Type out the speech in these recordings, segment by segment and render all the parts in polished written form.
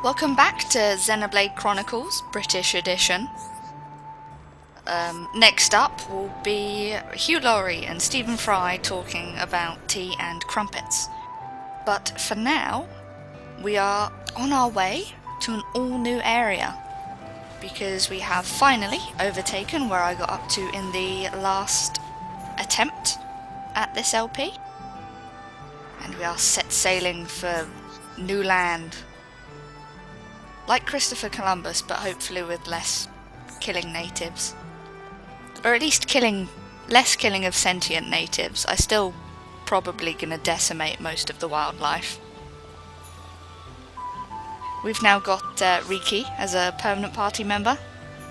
Welcome back to Xenoblade Chronicles, British edition. Next up will be Hugh Laurie and Stephen Fry talking about tea and crumpets. But for now, we are on our way to an all-new area, because we have finally overtaken where I got up to in the last attempt at this LP. And we are set sailing for new land. Like Christopher Columbus, but hopefully with less killing natives. Or at least less killing of sentient natives. I'm still probably gonna decimate most of the wildlife. We've now got Riki as a permanent party member.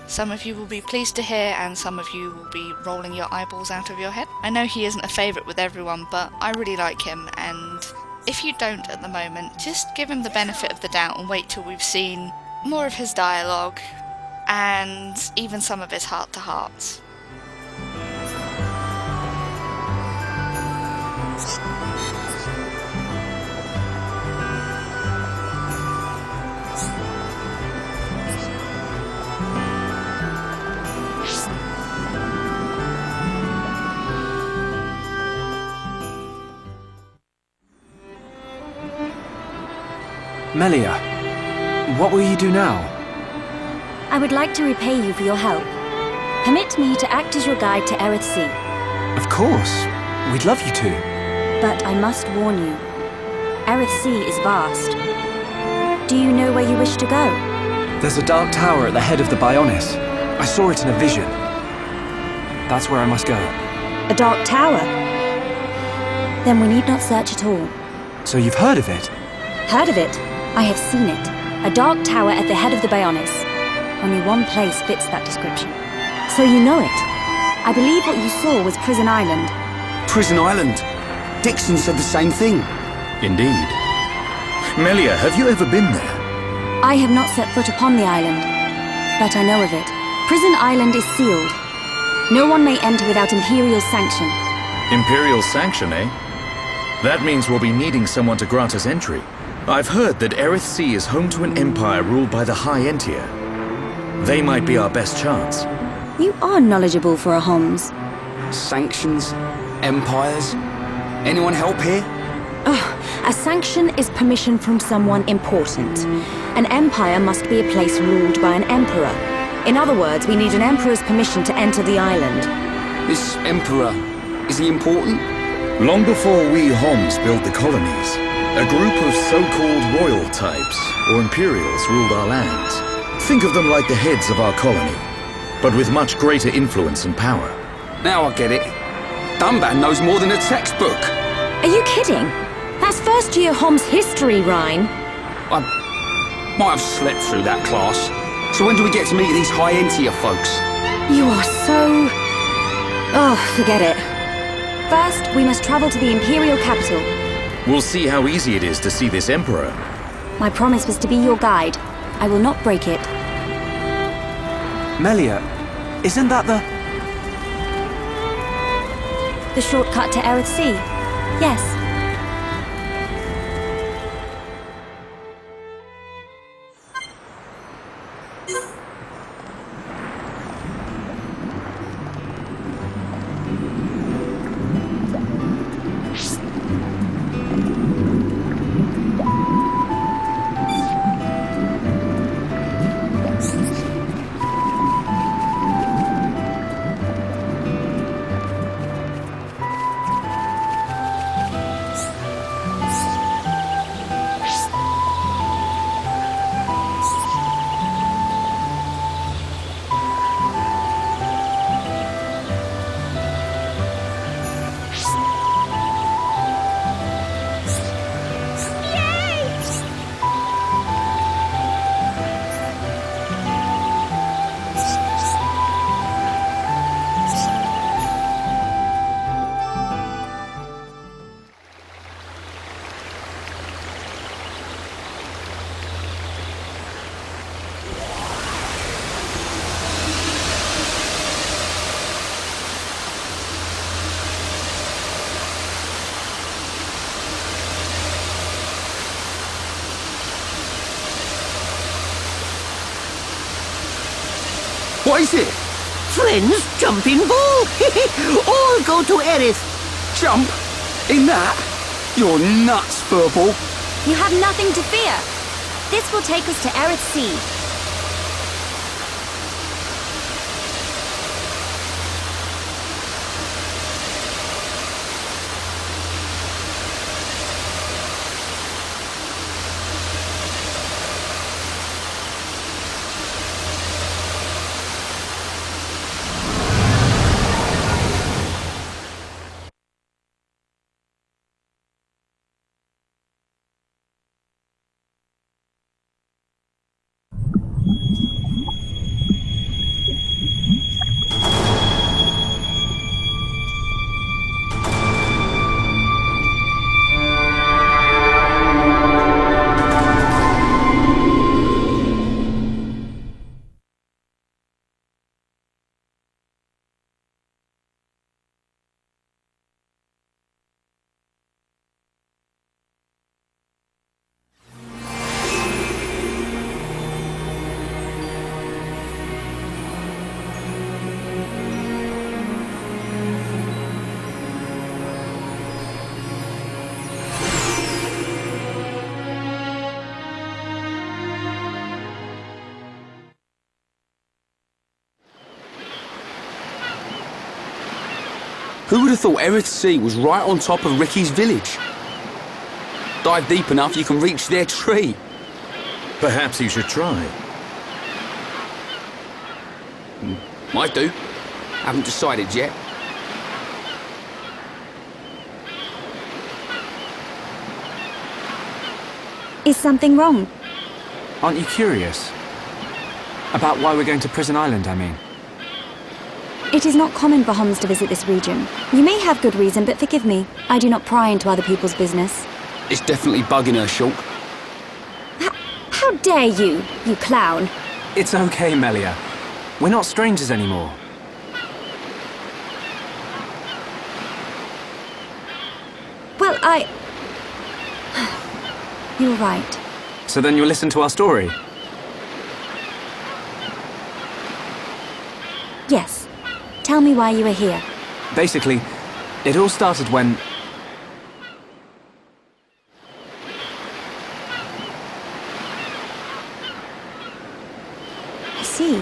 Some of you will be pleased to hear, and some of you will be rolling your eyeballs out of your head. I know he isn't a favourite with everyone, but I really like him, and if you don't at the moment, just give him the benefit of the doubt and wait till we've seen more of his dialogue, and even some of his heart-to-hearts. Melia, what will you do now? I would like to repay you for your help. Permit me to act as your guide to Eryth Sea. Of course. We'd love you to. But I must warn you. Eryth Sea is vast. Do you know where you wish to go? There's a dark tower at the head of the Bionis. I saw it in a vision. That's where I must go. A dark tower? Then we need not search at all. So you've heard of it? Heard of it? I have seen it. A dark tower at the head of the Bionis. Only one place fits that description. So you know it. I believe what you saw was Prison Island. Prison Island? Dixon said the same thing. Indeed. Melia, have you ever been there? I have not set foot upon the island, but I know of it. Prison Island is sealed. No one may enter without Imperial sanction. Imperial sanction, eh? That means we'll be needing someone to grant us entry. I've heard that Eryth Sea is home to an empire ruled by the High Entier. They might be our best chance. You are knowledgeable for a Homs. Sanctions? Empires? Anyone help here? A sanction is permission from someone important. An empire must be a place ruled by an emperor. In other words, we need an emperor's permission to enter the island. This emperor, is he important? Long before we Homs built the colonies, a group of so-called royal types, or imperials, ruled our lands. Think of them like the heads of our colony, but with much greater influence and power. Now I get it. Dunban knows more than a textbook. Are you kidding? That's first year Homs history, Ryan. I might have slept through that class. So when do we get to meet these High Entier folks? You are so... Oh, forget it. First, we must travel to the Imperial capital. We'll see how easy it is to see this emperor. My promise was to be your guide. I will not break it. Melia, isn't that The shortcut to Eryth Sea? Yes. What is it? Friends jumping ball. All go to Eryth. Jump? In that? You're nuts, Furball. You have nothing to fear. This will take us to Eryth Sea. Who would have thought Eryth Sea was right on top of Ricky's village? Dive deep enough, you can reach their tree. Perhaps you should try. Might do. Haven't decided yet. Is something wrong? Aren't you curious? About why we're going to Prison Island, I mean. It is not common for Homs to visit this region. You may have good reason, but forgive me. I do not pry into other people's business. It's definitely bugging her, Shulk. How dare you, you clown? It's okay, Melia. We're not strangers anymore. Well, You're right. So then you'll listen to our story? Yes. Tell me why you are here. Basically, it all started when... I see.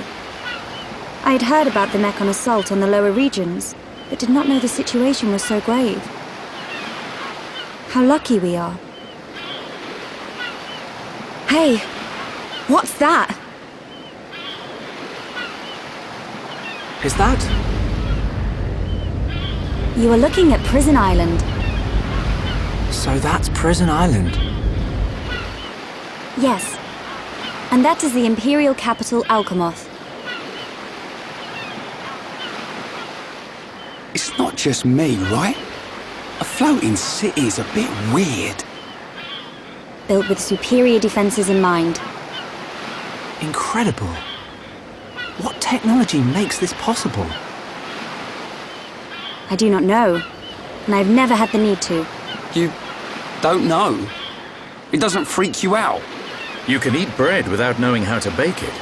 I had heard about the Mechon assault on the lower regions, but did not know the situation was so grave. How lucky we are. Hey, what's that? Is that... You are looking at Prison Island. So that's Prison Island. Yes. And that is the Imperial capital, Alchemoth. It's not just me, right? A floating city is a bit weird. Built with superior defenses in mind. Incredible. What technology makes this possible? I do not know, and I've never had the need to. You don't know? It doesn't freak you out? You can eat bread without knowing how to bake it.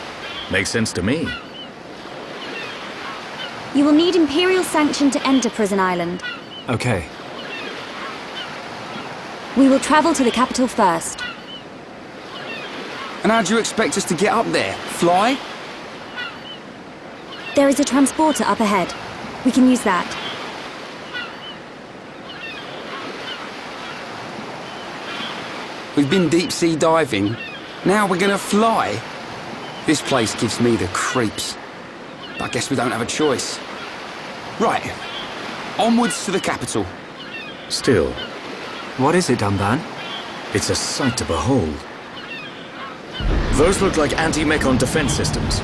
Makes sense to me. You will need Imperial sanction to enter Prison Island. Okay. We will travel to the capital first. And how do you expect us to get up there? Fly? There is a transporter up ahead. We can use that. We've been deep-sea diving. Now we're gonna fly. This place gives me the creeps. But I guess we don't have a choice. Right. Onwards to the capital. Still, What is it, Dunban? it's a sight to behold. Those look like anti-Mechon defense systems.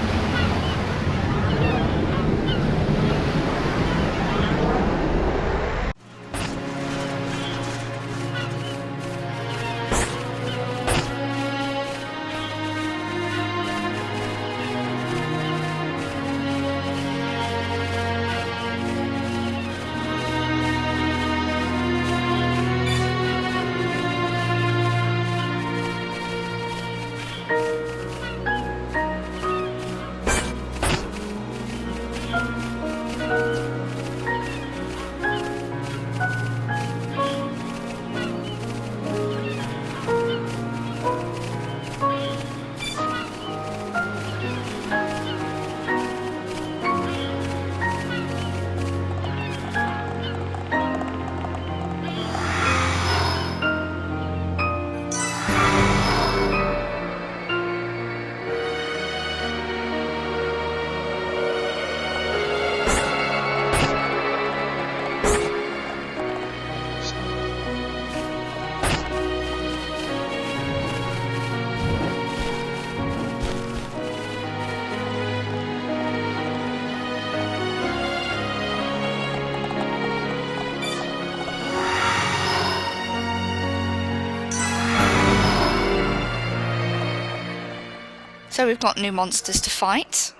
So we've got new monsters to fight,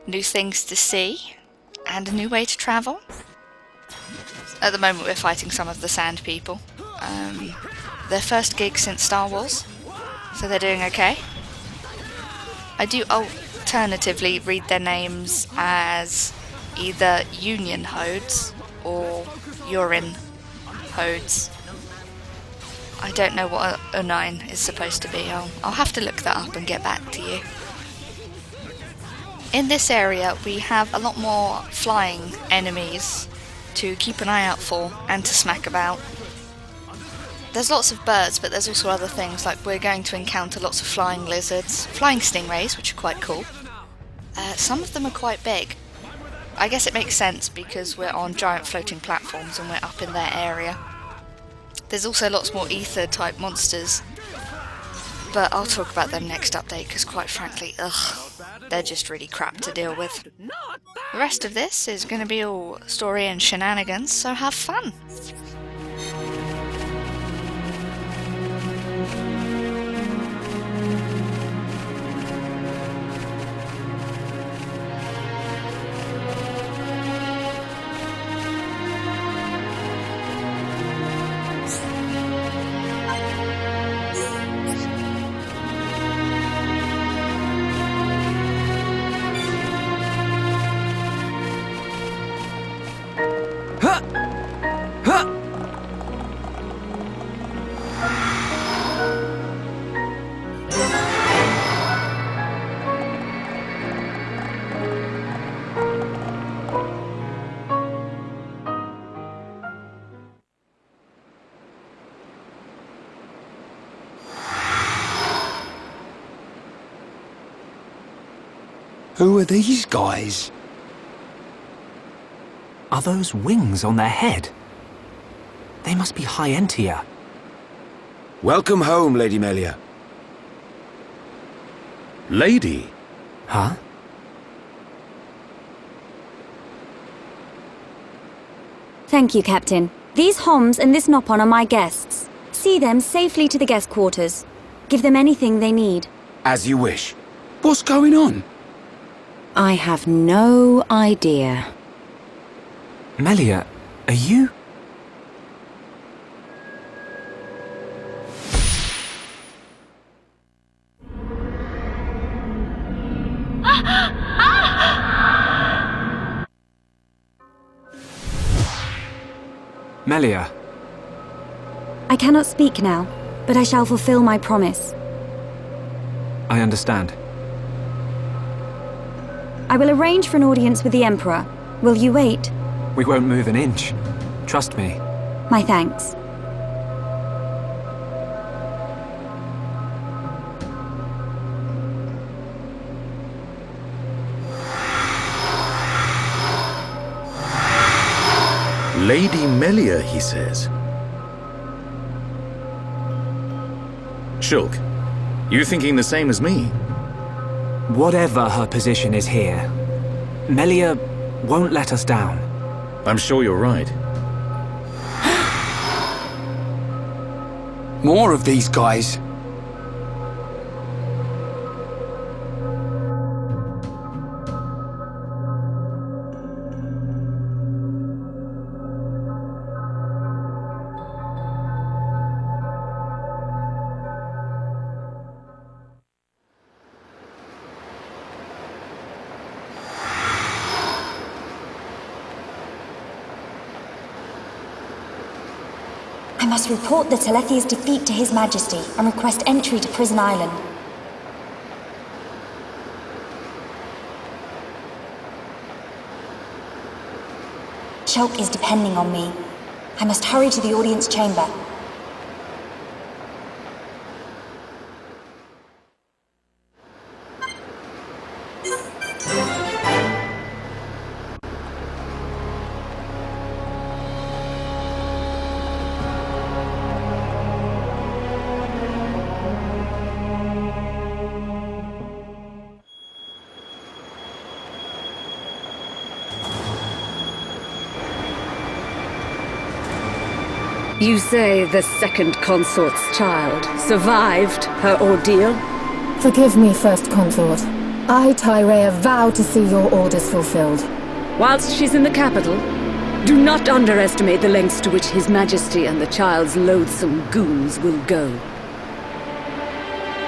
new things to see, and a new way to travel. At the moment we're fighting some of the Sand People. Their first gig since Star Wars, so they're doing okay. I do alternatively read their names as either Union Hodes or Urine Hodes. I don't know what O9 is supposed to be. I'll have to look that up and get back to you. In this area we have a lot more flying enemies to keep an eye out for and to smack about. There's lots of birds, but there's also other things, like we're going to encounter lots of flying lizards, flying stingrays, which are quite cool. Some of them are quite big. I guess it makes sense because we're on giant floating platforms and we're up in their area. There's also lots more ether type monsters, but I'll talk about them next update because quite frankly, they're just really crap to deal with. The rest of this is going to be all story and shenanigans, so have fun! Who are these guys? Are those wings on their head? They must be high Entia. Welcome home, Lady Melia. Lady? Huh? Thank you, Captain. These Homs and this Nopon are my guests. See them safely to the guest quarters. Give them anything they need. As you wish. What's going on? I have no idea. Melia, are you? Melia. I cannot speak now, but I shall fulfill my promise. I understand. I will arrange for an audience with the Emperor. Will you wait? We won't move an inch. Trust me. My thanks. Lady Melia, he says. Shulk, you thinking the same as me? Whatever her position is here, Melia won't let us down. I'm sure you're right. More of these guys. I must report the Telethia's defeat to His Majesty and request entry to Prison Island. Shulk is depending on me. I must hurry to the audience chamber. You say the second consort's child survived her ordeal? Forgive me, First Consort. I, Tyrea, vow to see your orders fulfilled. Whilst she's in the capital, do not underestimate the lengths to which His Majesty and the child's loathsome goons will go.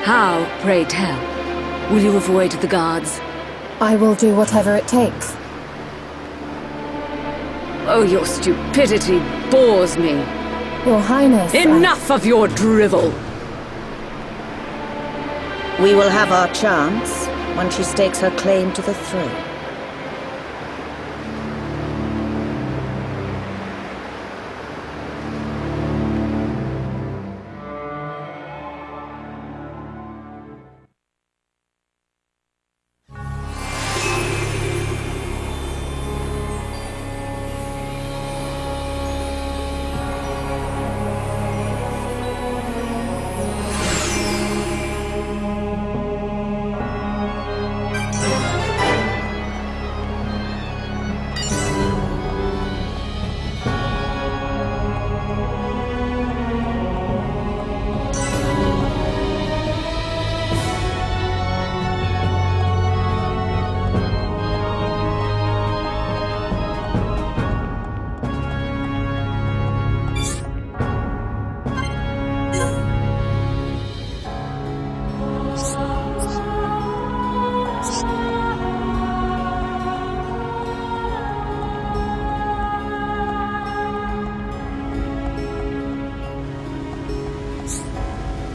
How, pray tell, will you avoid the guards? I will do whatever it takes. Oh, your stupidity bores me. Your Highness, Enough of your drivel! We will have our chance when she stakes her claim to the throne.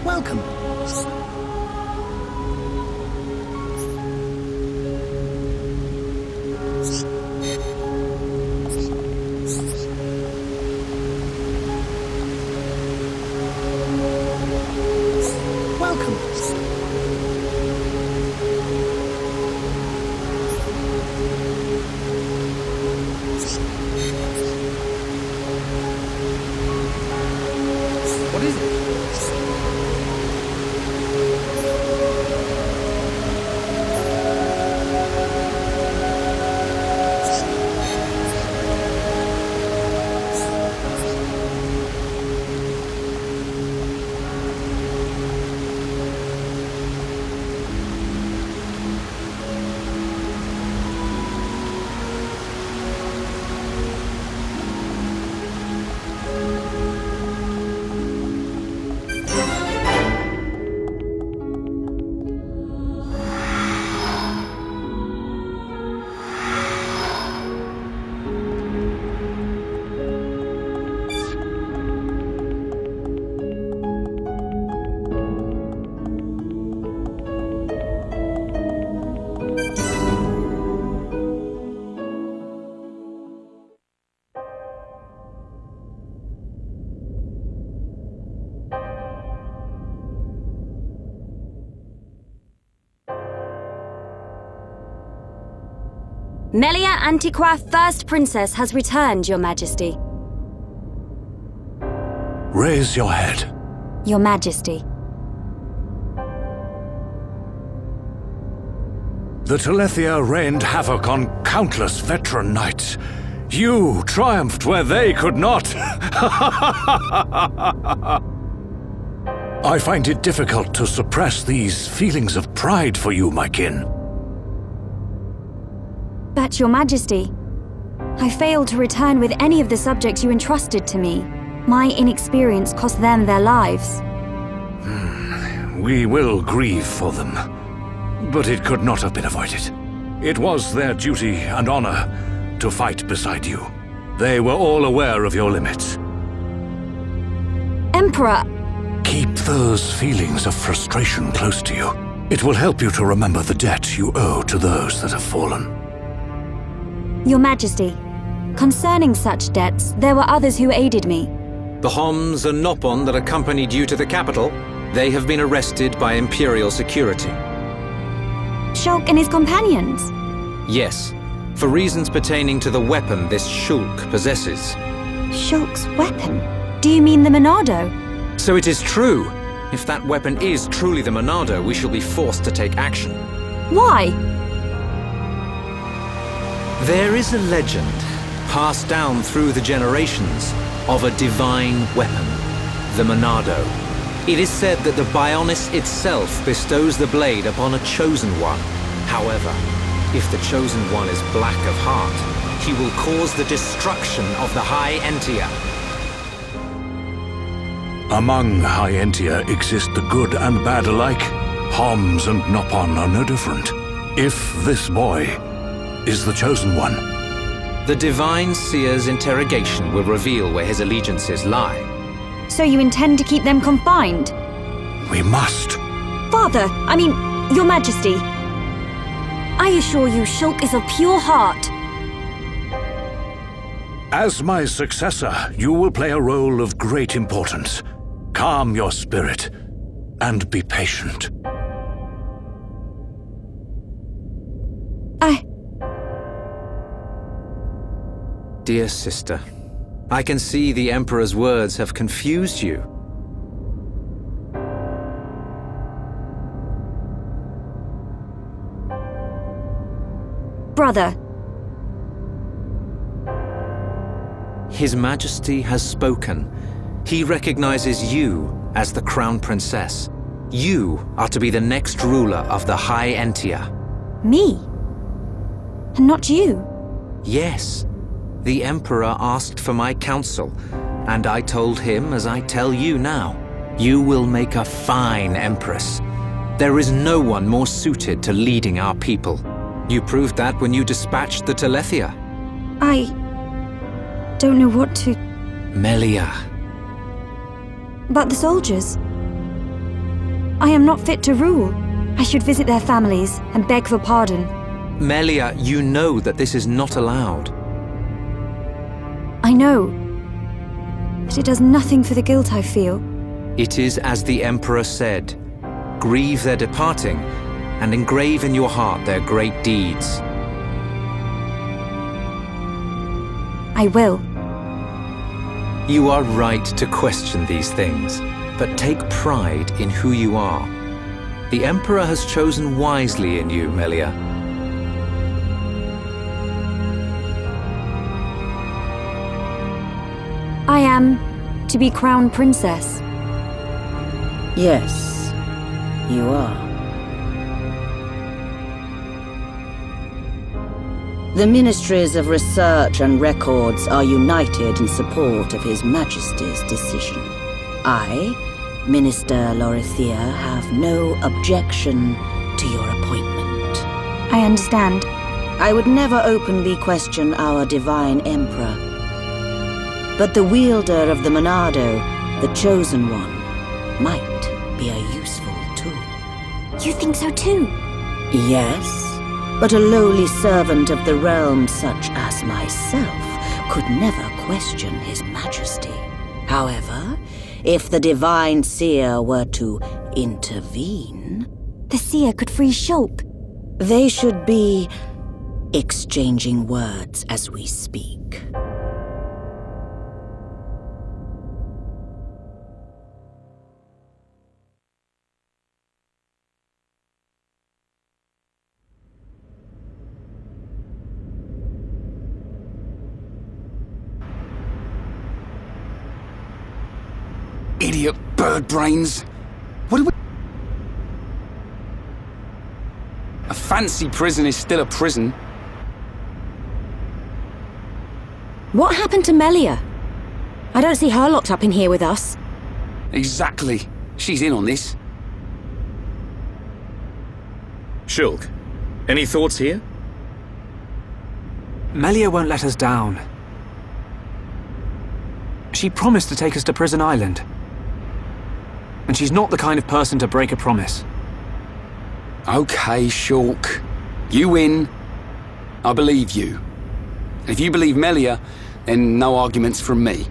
Welcome. Welcome. What is it? Melia Antiqua, First Princess, has returned, Your Majesty. Raise your head. Your Majesty. The Telethia rained havoc on countless veteran knights. You triumphed where they could not. I find it difficult to suppress these feelings of pride for you, my kin. But, Your Majesty, I failed to return with any of the subjects you entrusted to me. My inexperience cost them their lives. We will grieve for them, but it could not have been avoided. It was their duty and honor to fight beside you. They were all aware of your limits. Emperor! Keep those feelings of frustration close to you. It will help you to remember the debt you owe to those that have fallen. Your Majesty, concerning such debts, there were others who aided me. The Homs and Nopon that accompanied you to the capital, they have been arrested by Imperial security. Shulk and his companions? Yes, for reasons pertaining to the weapon this Shulk possesses. Shulk's weapon? Do you mean the Monado? So it is true. If that weapon is truly the Monado, we shall be forced to take action. Why? There is a legend, passed down through the generations, of a divine weapon, the Monado. It is said that the Bionis itself bestows the blade upon a chosen one. However, if the chosen one is black of heart, he will cause the destruction of the High Entia. Among High Entia exist the good and bad alike. Homs and Nopon are no different. If this boy is the chosen one, the Divine Seer's interrogation will reveal where his allegiances lie. So you intend to keep them confined? we must. Father, Your Majesty. I assure you, Shulk is of pure heart. As my successor, you will play a role of great importance. Calm your spirit and be patient. Dear sister, I can see the Emperor's words have confused you. Brother. His Majesty has spoken. He recognizes you as the Crown Princess. You are to be the next ruler of the High Entia. Me? And not you? Yes. The Emperor asked for my counsel, and I told him as I tell you now. You will make a fine Empress. There is no one more suited to leading our people. You proved that when you dispatched the Telethia. I don't know what to... Melia. But the soldiers? I am not fit to rule. I should visit their families and beg for pardon. Melia, you know that this is not allowed. I know. But it does nothing for the guilt I feel. It is as the Emperor said. Grieve their departing, and engrave in your heart their great deeds. I will. You are right to question these things, but take pride in who you are. The Emperor has chosen wisely in you, Melia. I am to be Crown Princess. Yes, you are. The Ministries of Research and Records are united in support of His Majesty's decision. I, Minister Lorithia, have no objection to your appointment. I understand. I would never openly question our Divine Emperor. But the wielder of the Monado, the Chosen One, might be a useful tool. You think so too? Yes. But a lowly servant of the realm such as myself could never question His Majesty. However, if the Divine Seer were to intervene... The Seer could free Shulk. They should be exchanging words as we speak. Idiot bird brains. What do we... A fancy prison is still a prison. What happened to Melia? I don't see her locked up in here with us. Exactly. She's in on this. Shulk, any thoughts here? Melia won't let us down. She promised to take us to Prison Island. And she's not the kind of person to break a promise. Okay, Shulk. You win. I believe you. And if you believe Melia, then no arguments from me.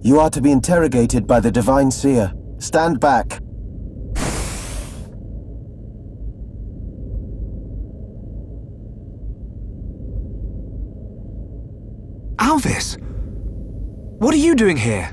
You are to be interrogated by the Divine Seer. Stand back. Alvis! What are you doing here?